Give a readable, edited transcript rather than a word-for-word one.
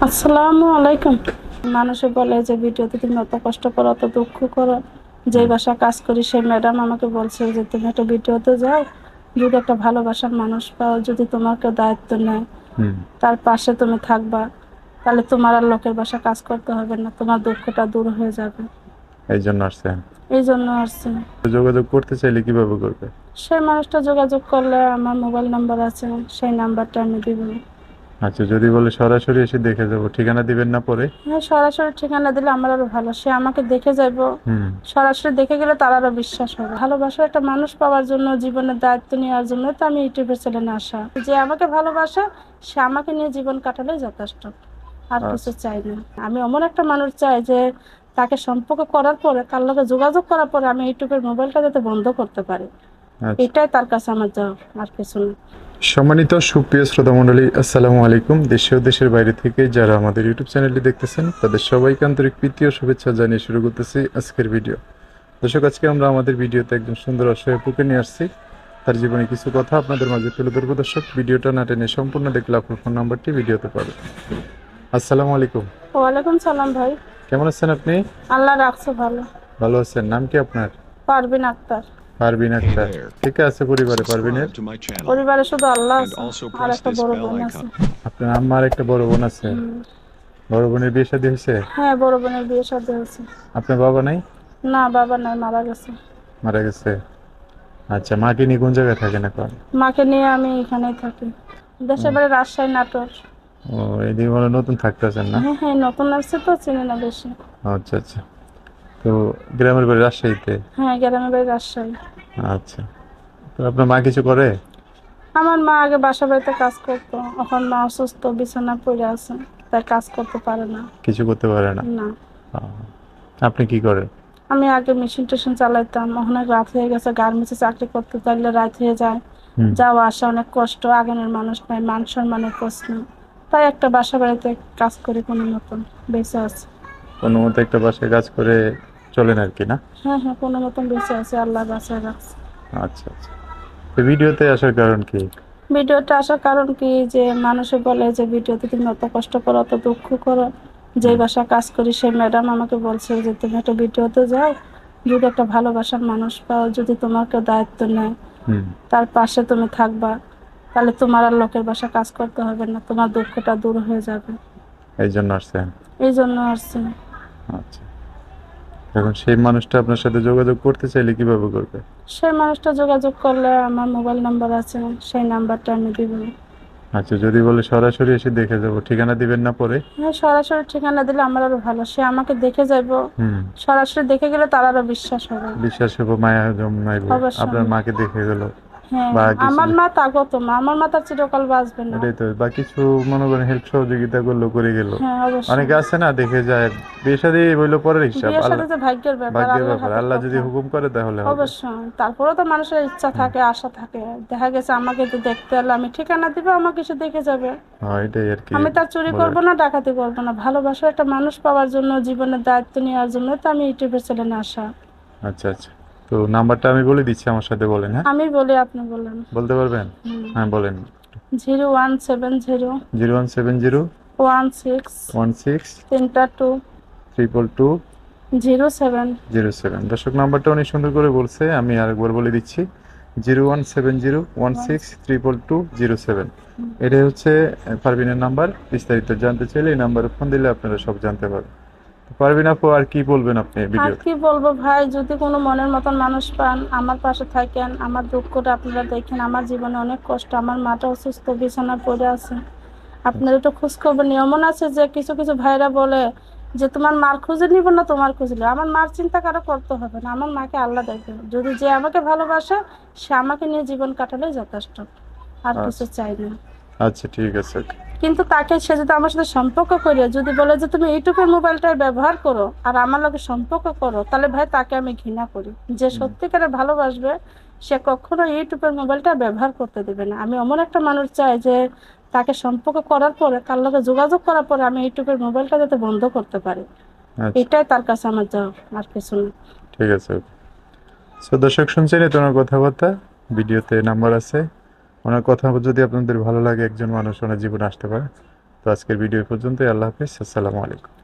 আসসালামু আলাইকুম। মানুষে বলে যে ভিডিওতে তুমি অত কষ্ট করো, অত দুঃখ করো, যে হুম, বাসা কাজ করি সেই ম্যাডাম আমাকে বলছে যে তুমি একটা ভিডিওতে যাও, যদি একটা ভালোবাসার মানুষ পাও, যদি তোমাকে দায়িত্ব নেয়, হুম। তার পাশে তুমি থাকবা, তাহলে তোমার আর লোকের বাসা কাজ করতে হবে না, তোমার দুঃখটা দূর হয়ে যাবে। এই জন্য আসছেন। এই জন্য আসছি। তো যোগাযোগ করতে চাইলে কিভাবে করবে? সেই মানুষটা যোগাযোগ করলে আমার মোবাইল নাম্বার আছে, সেই নাম্বারটা আমি দিব। আচ্ছা, যদি বলে সরাসরি এসে দেখে যাবো, ঠিকানা দিবেন না পরে? হ্যাঁ, সরাসরি ঠিকানা দিলে আমার আরো ভালো, সে আমাকে দেখে যাইবো। হুম। সরাসরি দেখে গেলে তার আরো বিশ্বাস হবে। ভালোবাসার একটা মানুষ পাওয়ার জন্য, জীবনের দায়িত্ব নেওয়ার জন্য তো আমি ইউটিউবের চ্যানেলে আসা। যে আমাকে ভালোবাসে সে আমাকে নিয়ে জীবন কাটালেই যথেষ্ট, আর কিছু আচ্ছা, চাই না। আমি এমন একটা মানুষ চাই যে তাকে সম্পর্ক করার পরে, তার লগে যোগাযোগ করার পরে আমি ইউটিউবের মোবাইলটা যাতে বন্ধ করতে পারি, আচ্ছা। এটাই তার কাছে আমার যাওয়া, আর কিছু না। সম্মানিত সুপ্রিয় শ্রোতা মণ্ডলী, আসসালামু আলাইকুম। দেশে ও দেশের বাইরে থেকে যারা আমাদের ইউটিউব চ্যানেলটি দেখতেছেন, তাদের সবাইকে আন্তরিক প্রীতি ও শুভেচ্ছা জানিয়ে শুরু করতেছি আজকের ভিডিও। দর্শক, আজকে আমরা আমাদের ভিডিওতে একজন সুন্দর অসহায় আপুকে নিয়ে আসছি। তার জীবনে কিছু কথা আপনাদের মাঝে তুলে ধরবো। দর্শক, ভিডিওটা না টেনে সম্পূর্ণ দেখলে আপনার ফোন নাম্বারটি ভিডিওতে পাবেন। আসসালামু আলাইকুম। ওয়ালাইকুম সালাম ভাই। কেমন আছেন আপনি? আল্লাহ রাখছে ভালো। ভালো আছেন? নাম কি আপনার? পারবিন আক্তার। পারভিন Hey আক্তার। there. কে আছে পরিবারে পারভিনের? Subscribe to my channel পরিবারে শুধু আল্লাহ and আছে, also আর press একটা this বড় bell বোন icon. আছে। আপনার আম্মার একটা বড় বোন আছে? হুম। বড় বোনের বিয়ে শাদী হয়েছে? হ্যাঁ, বড় বোনের বিয়ে শাদী হয়েছে। আপনার বাবা নাই? না, বাবা নাই, মারা গেছে। মারা গেছে। আচ্ছা, মাকে নিয়ে কোন জায়গায় থাকেন এখন? মাকে নিয়ে আমি এখানেই থাকি। দেশের ও, বাড়ি রাজশাহী, নাটোর। ও, এদিকে মনে হয় নতুন থাকতেছেন না? হ্যাঁ হ্যাঁ, নতুন আসছে তো, চিনি না বেশি। আচ্ছা, আচ্ছা। তো গ্রামের বাড়ি রাজশাহীতে? হ্যাঁ, গ্রামের বাড়ি রাজশাহী। আচ্ছা। তো আপনার মা কিছু করে? আমার মা আগে বাসা বাড়িতে কাজ করতো, এখন মা অসুস্থ, বিছানা পড়ে আছে, তাই কাজ করতে পারে না। কিছু করতে পারে না? না। আহ, আপনি কি করেন? আমি আগে মেশিন টেশিন চালাইতাম, অনেক রাত হয়ে গেছে, গার্মেন্টসে চাকরি করতে চাইলে রাত হয়ে যায়, হুম। যাওয়া আসা অনেক কষ্ট, আগের মানুষ নাই, মান সম্মানের প্রশ্ন, তাই একটা বাসা বাড়িতে কাজ করি কোনো মতন, বেঁচে আছে। কোনো মতো একটা বাসায় কাজ করে চলেন আর কি, না? হ্যাঁ হ্যাঁ, কোনো মতন বেঁচে আছে, আল্লাহ বাঁচায় রাখছে। আচ্ছা, আচ্ছা। তো ভিডিওতে আসার কারণ কি? ভিডিওটা আসার কারণ কি, যে মানুষে বলে যে ভিডিওতে তুমি অত কষ্ট করো, অত দুঃখ করো, যে হুম, বাসা কাজ করি সেই ম্যাডাম আমাকে বলছে যে তুমি একটা ভিডিওতে যাও, যদি একটা ভালোবাসার মানুষ পাও, যদি তোমাকে দায়িত্ব নেয়, হুম। তার পাশে তুমি থাকবা, তাহলে তোমার আর লোকের বাসা কাজ করতে হবে না, তোমার দুঃখটা দূর হয়ে যাবে। এই জন্য আসছেন। এই জন্য আসছি। আচ্ছা। এখন সেই মানুষটা আপনার সাথে যোগাযোগ করতে চাইলে কিভাবে করবে? সেই মানুষটা যোগাযোগ করলে আমার মোবাইল নাম্বার আছে, সেই নাম্বারটা আমি দিব। আচ্ছা, যদি বলে সরাসরি এসে দেখে যাবো, ঠিকানা দিবেন না পরে? হ্যাঁ, সরাসরি ঠিকানা দিলে আমার আরো ভালো, সে আমাকে দেখে যাইবো। হুম। সরাসরি দেখে গেলে তার আরো বিশ্বাস হবে। বিশ্বাস হবো, মায়া জন্মাইবো। অবশ্যই। আপনার মাকে দেখে গেল হ্যাঁ, বা কিছু, আমার মা তাগত মা, আমার মা তার চিরকাল বাঁচবে না। ওটাই তো, বা কিছু মনে করেন হেল্প সহযোগিতা করলো, করে গেল। হ্যাঁ, অবশ্যই। অনেকে আছে না, দেখে যায়। বিয়ে শাদী বইলো পরের হিসাব, বিয়ের সাথে আল্লাহ যে ভাগ্যের ব্যাপার, ভাগ্যের আল্লাহর ব্যাপার, হাতের আল্লাহ যদি কথা। হুকুম করে তাহলে হবে। অবশ্যই, তারপরেও তো মানুষের ইচ্ছা হুম। থাকে, আশা থাকে। দেখা গেছে আমাকে তো দেখতে এলে আমি ঠিকানা দিব, আমাকে সে দেখে যাবে। হ্যাঁ, এটাই আর কি আমি তার চুরি বলার। করব না, ডাকাতি করব না, ভালোবাসার একটা মানুষ পাওয়ার জন্য, জীবনের দায়িত্ব নেওয়ার জন্য তো আমি ইউটিউবের চ্যানেলে আসা। আচ্ছা, আচ্ছা। তো নাম্বারটা আমি বলে দিচ্ছি, আমার সাথে বলেন, হ্যাঁ? আমি বলি, আপনি বলেন। বলতে পারবেন? হুম। হ্যাঁ, বলেন। 0170 0170 16 16 তিনটা 2 222 07। 07। দর্শক, নাম্বারটা অনেক সুন্দর করে বলছে, আমি আরেকবার বলে দিচ্ছি। 0170 16 222 07। এটাই হচ্ছে পারভিনের নাম্বার। বিস্তারিত জানতে চাইলে এই নাম্বারে ফোন দিলে আপনারা সব জানতে পারবেন। তো পারভিন আপু, আর কি বলবেন আপনি আর ভিডিওতে? কি বলবো ভাই, যদি কোনো মনের মতন মানুষ পান, আমার পাশে থাকেন, আমার দুঃখটা আপনারা দেখেন, আমার জীবনে অনেক কষ্ট, আমার মাটা অসুস্থ, বিছানা পড়ে আছে, আপনার একটু খোঁজ খবর নিয়ে। এমন আছে যে কিছু কিছু ভাইরা বলে যে তোমার মার খুঁজে নিব না, তোমার খুঁজলে, আমার মার চিন্তা কারো করতে হবে না, আমার মাকে আল্লাহ দেখবে, যদি যে আমাকে ভালোবাসে সে আমাকে নিয়ে জীবন কাটালেই যথেষ্ট, আর কিছু আচ্ছা, চাই না। আচ্ছা, ঠিক আছে। কিন্তু তাকে, সে যদি আমার সাথে সম্পর্ক করে, যদি বলে যে তুমি ইউটিউবের মোবাইলটা ব্যবহার করো আর আমার লগে সম্পর্ক করো, তাহলে ভাই তাকে আমি ঘৃণা করি। যে হুম। সত্যিকারে ভালোবাসবে সে কখনো ইউটিউবের মোবাইলটা ব্যবহার করতে দেবে না। আমি এমন একটা মানুষ চাই যে তাকে সম্পর্ক করার পরে, তার লগে যোগাযোগ করার পরে আমি ইউটিউবের মোবাইলটা যাতে বন্ধ করতে পারি, আচ্ছা, এটাই তার কাছে আমার যাওয়া, আর কিছু না। ঠিক আছে। সো দর্শক, শুনছেন তো ওনার কথাবার্তা? ভিডিওতে নাম্বার আছে। ওনার কথা যদি আপনাদের ভালো লাগে, একজন মানুষ ওনার জীবনে আসতে পারে, তো আজকের ভিডিও পর্যন্ত, আল্লাহ হাফিজ, আসসালামু আলাইকুম।